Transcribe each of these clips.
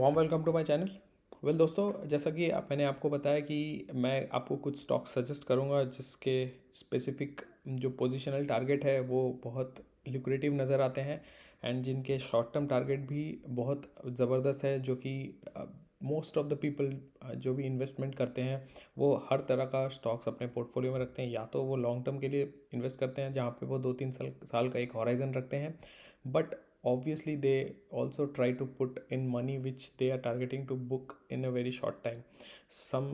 Warm welcome to my channel. दोस्तों, जैसा कि मैंने आपको बताया कि मैं आपको कुछ स्टॉक सजेस्ट करूंगा जिसके स्पेसिफिक जो पोजीशनल टारगेट है वो बहुत लुक्रेटिव नज़र आते हैं एंड जिनके शॉर्ट टर्म टारगेट भी बहुत ज़बरदस्त है, जो कि मोस्ट ऑफ द पीपल जो भी इन्वेस्टमेंट करते हैं वो हर तरह का स्टॉक्स अपने पोर्टफोलियो में रखते हैं। या तो वो लॉन्ग टर्म के लिए इन्वेस्ट करते हैं जहाँ पे वो 2-3 साल का एक हॉराइजन रखते हैं, but obviously they also try to put in money which they are targeting to book in a very short time. Some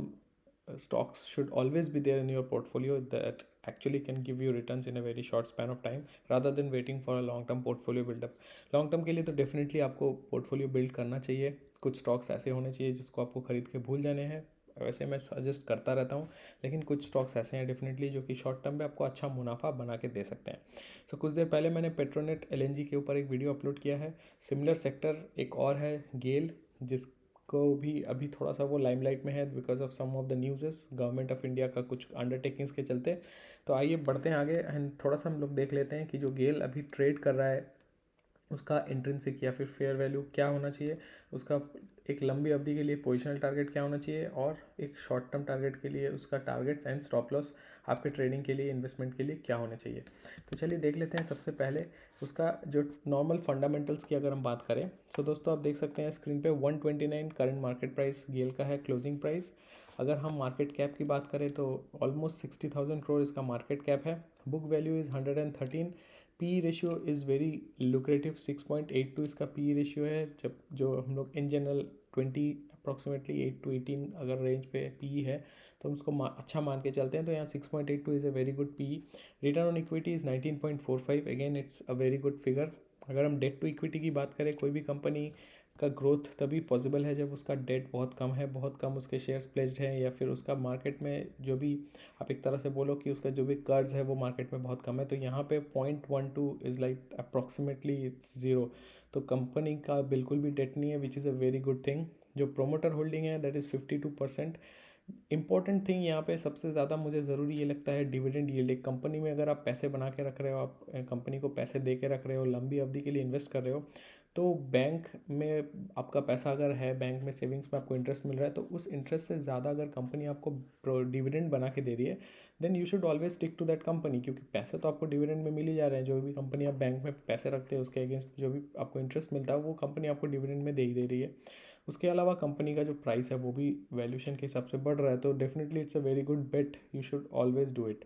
stocks should always be there in your portfolio that actually can give you returns in a very short span of time rather than waiting for a long term portfolio build up. long term के लिए तो definitely आपको portfolio build करना चाहिए। कुछ stocks ऐसे होने चाहिए जिसको आपको खरीद के भूल जाने हैं, वैसे मैं सजेस्ट करता रहता हूँ, लेकिन कुछ स्टॉक्स ऐसे हैं डेफिनेटली जो कि शॉर्ट टर्म में आपको अच्छा मुनाफा बना के दे सकते हैं। सो कुछ देर पहले मैंने पेट्रोनेट एलएनजी के ऊपर एक वीडियो अपलोड किया है। सिमिलर सेक्टर एक और है गेल, जिसको भी अभी थोड़ा सा वो लाइमलाइट में है because of some of the news government of India का कुछ अंडरटेकिंग्स के चलते। तो आइए बढ़ते हैं आगे एंड थोड़ा सा हम लोग देख लेते हैं कि जो गेल अभी ट्रेड कर रहा है उसका इंट्रिंसिक या फिर फेयर वैल्यू क्या होना चाहिए, उसका एक लंबी अवधि के लिए पोजिशनल टारगेट क्या होना चाहिए और एक शॉर्ट टर्म टारगेट के लिए उसका टारगेट्स एंड स्टॉप लॉस आपके ट्रेडिंग के लिए इन्वेस्टमेंट के लिए क्या होने चाहिए। तो चलिए देख लेते हैं सबसे पहले उसका जो नॉर्मल फंडामेंटल्स की अगर हम बात करें। सो दोस्तों, आप देख सकते हैं स्क्रीन पे 129 करंट मार्केट प्राइस गेल का है, क्लोजिंग प्राइस। अगर हम मार्केट कैप की बात करें तो ऑलमोस्ट 60,000 करोड़ इसका मार्केट कैप है। Book value is 113। P ratio is very lucrative, 6.82 इसका पी रेशियो है। जब जो हम लोग इन जनरल 20 अप्रॉक्सीमेटली 8 to 18 अगर रेंज पे पी है तो हम उसको अच्छा मान के चलते हैं, तो यहाँ 6.82 is a very good P. Return on equity is 19.45, again it's a very good figure. अगर हम डेट टू इक्विटी की बात करें, कोई भी कंपनी का ग्रोथ तभी पॉसिबल है जब उसका डेट बहुत कम है, बहुत कम उसके शेयर्स प्लेस्ड हैं, या फिर उसका मार्केट में जो भी आप एक तरह से बोलो कि उसका जो भी कर्ज है वो मार्केट में बहुत कम है। तो यहाँ पे 0.12 is like approximately it's zero. तो कंपनी का बिल्कुल भी डेट नहीं है, which is a very good thing. जो प्रोमोटर होल्डिंग है दैट इज़ 52%। इंपॉर्टेंट थिंग यहाँ पे सबसे ज़्यादा मुझे ज़रूरी ये लगता है डिविडेंड यील्ड। एक कंपनी में अगर आप पैसे बना के रख रहे हो, आप कंपनी को पैसे दे के रख रहे हो, लंबी अवधि के लिए इन्वेस्ट कर रहे हो, तो बैंक में आपका पैसा अगर है, बैंक में सेविंग्स में आपको इंटरेस्ट मिल रहा है, तो उस इंटरेस्ट से ज़्यादा अगर कंपनी आपको डिविडेंड बना के दे रही है then you should always stick to that company, क्योंकि पैसे तो आपको डिविडेंड में मिल ही जा रहे हैं। जो भी कंपनी आप बैंक में पैसे रखते हैं उसके अगेंस्ट जो भी आपको इंटरेस्ट मिलता है वो कंपनी आपको डिविडेंड में दे ही दे रही है। उसके अलावा कंपनी का जो प्राइस है वो भी वैल्यूशन के हिसाब से बढ़ रहा है, तो definitely it's a very good bet, you should always do it.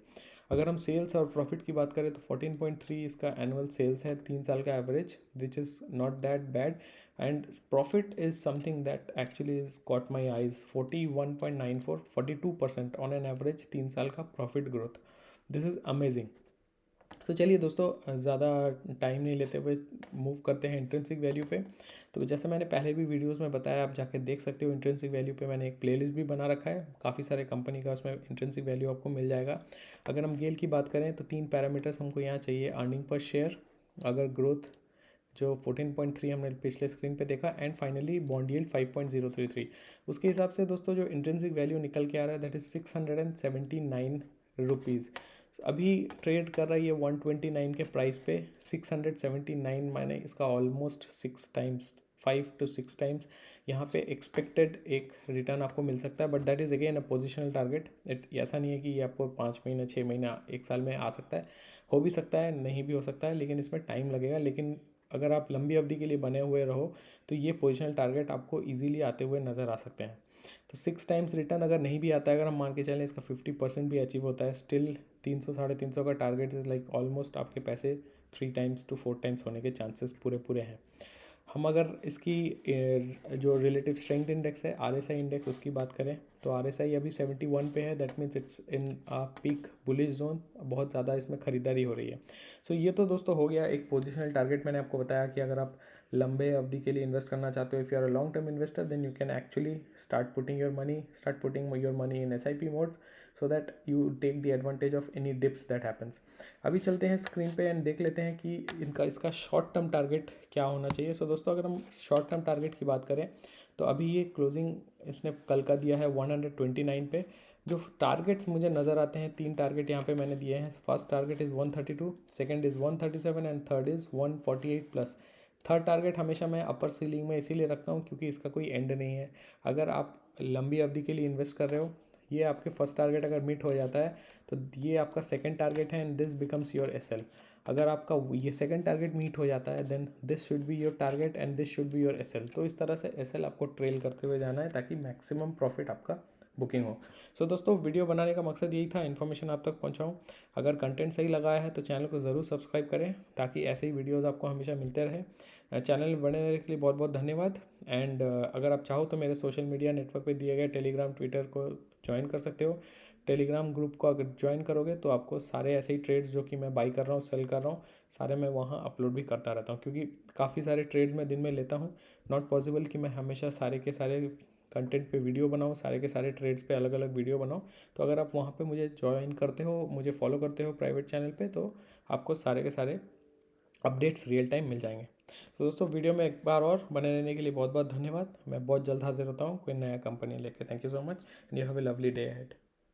अगर हम सेल्स और प्रॉफिट की बात करें तो 14.3 इसका एनुअल सेल्स है, 3 साल का average, which is not that bad. And profit is something that actually is caught my eyes, 41.94, 42% on an average 3 साल का profit growth. This is amazing. तो चलिए दोस्तों, ज़्यादा टाइम नहीं लेते हुए मूव करते हैं इंट्रिंसिक वैल्यू पे। तो जैसे मैंने पहले भी वीडियोस में बताया, आप जाके देख सकते हो इंट्रिंसिक वैल्यू पे मैंने एक प्लेलिस्ट भी बना रखा है, काफ़ी सारे कंपनी का उसमें इंट्रिंसिक वैल्यू आपको मिल जाएगा। अगर हम गेल की बात करें तो 3 पैरामीटर्स हमको यहाँ चाहिए, अर्निंग पर शेयर, अगर ग्रोथ जो 14.3 हमने पिछले स्क्रीन पे देखा, एंड फाइनली बॉन्ड यील्ड 5.033। उसके हिसाब से दोस्तों जो इंट्रिंसिक वैल्यू निकल के आ रहा है दैट इज़ 679 रुपीज़। अभी ट्रेड कर रही है 129 के प्राइस पे। 679 माने इसका ऑलमोस्ट 6 टाइम्स, 5 to 6 टाइम्स यहाँ पे एक्सपेक्टेड एक रिटर्न आपको मिल सकता है, but that is again a positional target. ऐसा नहीं है कि ये आपको 5 महीने 6 महीना 1 साल में आ सकता है, हो भी सकता है नहीं भी हो सकता है, लेकिन इसमें टाइम लगेगा। लेकिन अगर आप लंबी अवधि के लिए बने हुए रहो तो ये पोजिशनल टारगेट आपको ईजिली आते हुए नज़र आ सकते हैं। तो 6 टाइम्स रिटर्न अगर नहीं भी आता है, अगर हम मान के चलें इसका 50% भी अचीव होता है, स्टिल 300 साढ़े 300 का टारगेट इज़ लाइक ऑलमोस्ट आपके पैसे 3 टाइम्स to 4 टाइम्स होने के चांसेस पूरे पूरे हैं। हम अगर इसकी जो रिलेटिव स्ट्रेंथ इंडेक्स है आरएसआई इंडेक्स उसकी बात करें तो आरएसआई अभी 71 पे है, that means it's in peak bullish zone, बहुत ज़्यादा इसमें खरीदारी हो रही है। सो ये तो दोस्तों हो गया एक पोजिशनल टारगेट। मैंने आपको बताया कि अगर आप लंबे अवधि के लिए इन्वेस्ट करना चाहते हो, if you are a long term investor then you can actually start putting your money in SIP mode so that you take the advantage of any dips that happens. अभी चलते हैं स्क्रीन पे and देख लेते हैं कि इसका short term target क्या होना चाहिए। सो दोस्तों, अगर हम शॉर्ट टर्म टारगेट की बात करें तो अभी ये क्लोजिंग इसने कल का दिया है 129 पे। जो टारगेट्स मुझे नज़र आते हैं, 3 टारगेट यहाँ पे मैंने दिए हैं। First target is 132, second is 137 and third is 148 plus. Third target हमेशा मैं अपर सीलिंग में इसीलिए रखता हूँ क्योंकि इसका कोई एंड नहीं है। अगर आप लंबी अवधि के लिए इन्वेस्ट कर रहे हो, ये आपके फर्स्ट टारगेट अगर मीट हो जाता है तो ये आपका सेकंड टारगेट है and this becomes your SL. अगर आपका ये सेकंड टारगेट मीट हो जाता है then this should be your target and this should be your SL. तो इस तरह से एसएल आपको ट्रेल करते हुए जाना है ताकि मैक्सिमम प्रॉफिट आपका बुकिंग हो। सो दोस्तों, वीडियो बनाने का मकसद यही था, इन्फॉर्मेशन आप तक पहुंचाऊं। अगर कंटेंट सही लगा है तो चैनल को ज़रूर सब्सक्राइब करें ताकि ऐसे ही वीडियोस आपको हमेशा मिलते रहे। चैनल में बने रहने के लिए बहुत बहुत धन्यवाद। एंड अगर आप चाहो तो मेरे सोशल मीडिया नेटवर्क पे दिए गए टेलीग्राम ट्विटर को ज्वाइन कर सकते हो। टेलीग्राम ग्रुप को अगर ज्वाइन करोगे तो आपको सारे ऐसे ही ट्रेड्स जो कि मैं बाई कर रहा हूँ, सेल कर रहा हूँ, सारे मैं वहाँ अपलोड भी करता रहता हूँ क्योंकि काफ़ी सारे ट्रेड्स मैं दिन में लेता हूँ। नॉट पॉसिबल कि मैं हमेशा सारे के सारे कंटेंट पे वीडियो बनाऊँ, सारे के सारे ट्रेड्स पे अलग अलग वीडियो बनाऊँ। तो अगर आप वहाँ पे मुझे ज्वाइन करते हो, मुझे फॉलो करते हो प्राइवेट चैनल पे, तो आपको सारे के सारे अपडेट्स रियल टाइम मिल जाएंगे। तो दोस्तों, वीडियो में एक बार और बने रहने के लिए बहुत बहुत धन्यवाद। मैं बहुत जल्द हाजिर होता हूँ कोई नया कंपनी लेके। Thank you so much and you have a lovely day ahead.